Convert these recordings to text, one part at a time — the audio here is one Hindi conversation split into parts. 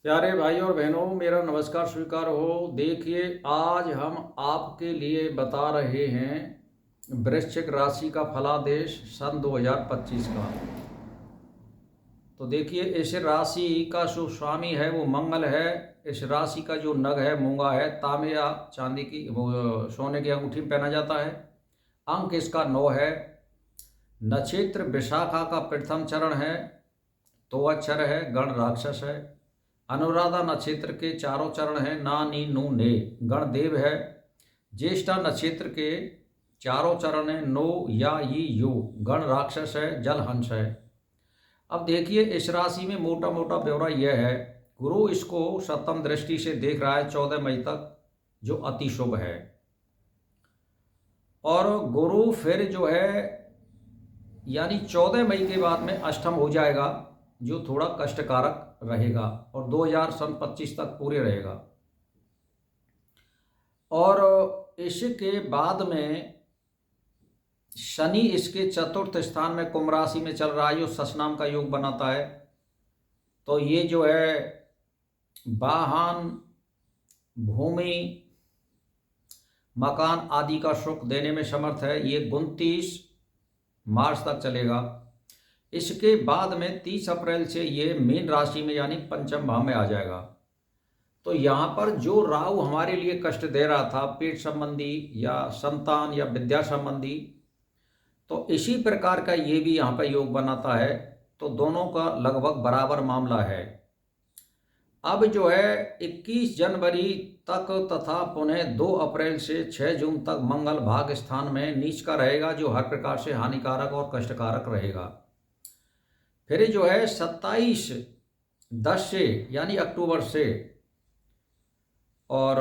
प्यारे भाई और बहनों, मेरा नमस्कार स्वीकार हो। देखिए, आज हम आपके लिए बता रहे हैं वृश्चिक राशि का फलादेश सन 2025 का। तो देखिए, इस राशि का जो स्वामी है वो मंगल है। इस राशि का जो नग है मूंगा है, तांबे या चांदी की वो सोने की अंगूठी में पहना जाता है। अंक इसका 9 है। नक्षत्र विशाखा का प्रथम चरण है। तो अक्षर है, गण राक्षस है। अनुराधा नक्षत्र के चारों चरण हैं, ना नी नू ने, गण देव है। ज्येष्ठा नक्षत्र के चारों चरण हैं, नो या ई यू, गण राक्षस है, जल हंस है। अब देखिए, इस राशि में मोटा मोटा ब्यौरा यह है। गुरु इसको सप्तम दृष्टि से देख रहा है 14 मई तक, जो अति शुभ है। और गुरु फिर जो है यानी 14 मई के बाद में अष्टम हो जाएगा, जो थोड़ा कष्टकारक रहेगा और 2025 तक पूरे रहेगा। और इसके बाद में शनि इसके चतुर्थ स्थान में कुंभ राशि में चल रहा है, जो ससनाम का योग बनाता है। तो ये जो है वाहन, भूमि, मकान आदि का सुख देने में समर्थ है। ये 29 मार्च तक चलेगा। इसके बाद में 30 अप्रैल से ये मीन राशि में यानी पंचम भाव में आ जाएगा। तो यहाँ पर जो राहु हमारे लिए कष्ट दे रहा था, पेट संबंधी या संतान या विद्या संबंधी, तो इसी प्रकार का ये भी यहाँ पर योग बनाता है। तो दोनों का लगभग बराबर मामला है। अब जो है 21 जनवरी तक तथा पुनः 2 अप्रैल से 6 जून तक मंगल भाग स्थान में नीच का रहेगा, जो हर प्रकार से हानिकारक और कष्टकारक रहेगा। फिर जो है 27/10 से यानी अक्टूबर से और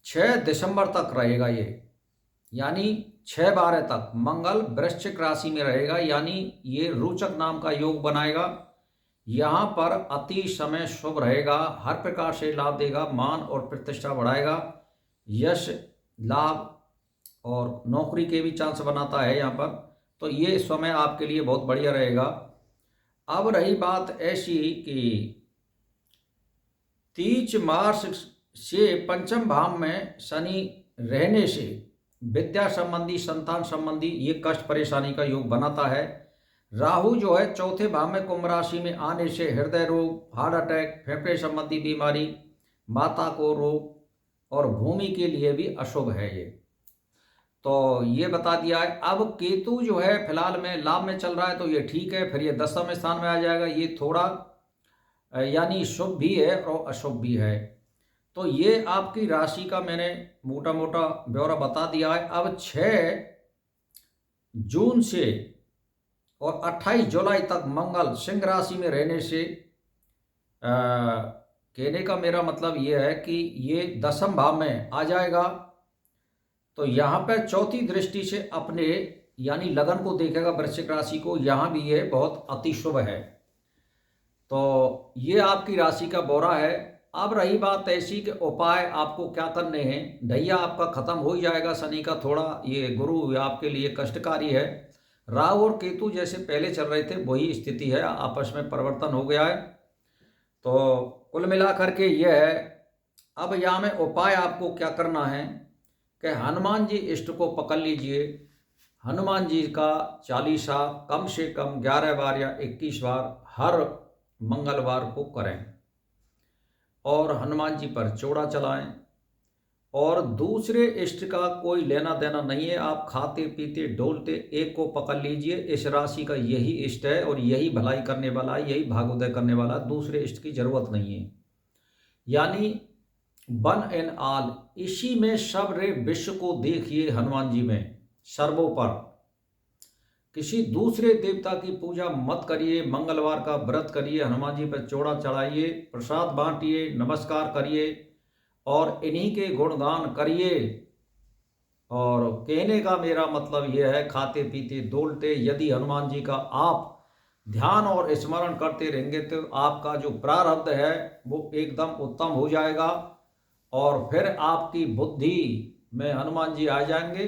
6 दिसंबर तक रहेगा ये, यानी 6/12 तक मंगल वृश्चिक राशि में रहेगा। यानी ये रोचक नाम का योग बनाएगा। यहाँ पर अति समय शुभ रहेगा, हर प्रकार से लाभ देगा, मान और प्रतिष्ठा बढ़ाएगा, यश लाभ और नौकरी के भी चांस बनाता है यहाँ पर। तो ये समय आपके लिए बहुत बढ़िया रहेगा। अब रही बात ऐसी कि 30 मार्च से पंचम भाव में शनि रहने से विद्या संबंधी, संतान संबंधी ये कष्ट परेशानी का योग बनाता है। राहु जो है चौथे भाव में कुंभ राशि में आने से हृदय रोग, हार्ट अटैक, फेफड़े संबंधी बीमारी, माता को रोग और भूमि के लिए भी अशुभ है ये। तो ये बता दिया है। अब केतु जो है फिलहाल में लाभ में चल रहा है, तो ये ठीक है। फिर ये 10वें स्थान में आ जाएगा। ये थोड़ा यानी शुभ भी है और अशुभ भी है। तो ये आपकी राशि का मैंने मोटा मोटा ब्यौरा बता दिया है। अब 6 जून से और 28 जुलाई तक मंगल सिंह राशि में रहने से कहने का मेरा मतलब ये है कि ये 10वें भाव में आ जाएगा। तो यहाँ पर चौथी दृष्टि से अपने यानी लगन को देखेगा, वृश्चिक राशि को। यहाँ भी ये बहुत अति शुभ है। तो ये आपकी राशि का ब्यौरा है। अब रही बात ऐसी कि उपाय आपको क्या करने हैं। ढैया आपका खत्म हो ही जाएगा शनि का, थोड़ा ये गुरु आपके लिए कष्टकारी है। राहु और केतु जैसे पहले चल रहे थे वही स्थिति है, आपस में परिवर्तन हो गया है। तो कुल मिलाकर के यह है। अब यहाँ में उपाय आपको क्या करना है कि हनुमान जी इष्ट को पकड़ लीजिए। हनुमान जी का चालीसा कम से कम 11 बार या 21 बार हर मंगलवार को करें और हनुमान जी पर चौड़ा चलाएं। और दूसरे इष्ट का कोई लेना देना नहीं है। आप खाते पीते डोलते एक को पकड़ लीजिए। इस राशि का यही इष्ट है और यही भलाई करने वाला है, यही भाग्योदय करने वाला है। दूसरे इष्ट की जरूरत नहीं है। यानी वन एंड ऑल, इसी में सब रे विश्व को देखिए। हनुमान जी में सर्वोपर, किसी दूसरे देवता की पूजा मत करिए। मंगलवार का व्रत करिए, हनुमान जी पर चौड़ा चढ़ाइए, प्रसाद बांटिए, नमस्कार करिए और इन्हीं के गुणगान करिए। और कहने का मेरा मतलब यह है, खाते पीते डोलते यदि हनुमान जी का आप ध्यान और स्मरण करते रहेंगे तो आपका जो प्रारब्ध है वो एकदम उत्तम हो जाएगा। और फिर आपकी बुद्धि में हनुमान जी आ जाएंगे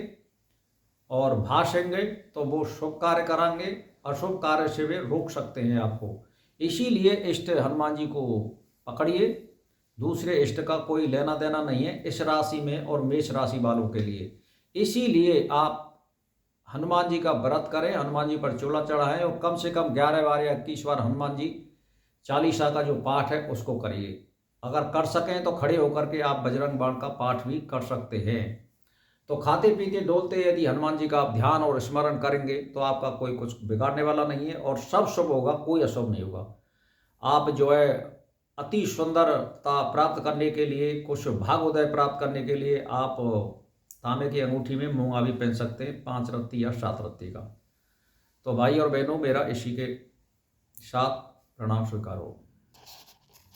और भाषेंगे, तो वो शुभ कार्य कराएंगे, अशुभ कार्य से वे रोक सकते हैं आपको। इसीलिए इष्ट हनुमान जी को पकड़िए, दूसरे इष्ट का कोई लेना देना नहीं है इस राशि में और मेष राशि वालों के लिए। इसीलिए आप हनुमान जी का व्रत करें, हनुमान जी पर चूड़ा चढ़ाएं और कम से कम 11 बार या 21 बार हनुमान जी चालीसा का जो पाठ है उसको करिए। अगर कर सकें तो खड़े होकर के आप बजरंग बाण का पाठ भी कर सकते हैं। तो खाते पीते डोलते यदि हनुमान जी का आप ध्यान और स्मरण करेंगे तो आपका कोई कुछ बिगाड़ने वाला नहीं है और सब शुभ होगा, कोई अशुभ नहीं होगा। आप जो है अति सुंदरता प्राप्त करने के लिए, कुछ भाग्योदय प्राप्त करने के लिए आप तांबे की अंगूठी में मूंगा भी पहन सकते हैं, 5 रत्ती या 7 रत्ती का। तो भाई और बहनों, मेरा इसी के साथ प्रणाम स्वीकार हो।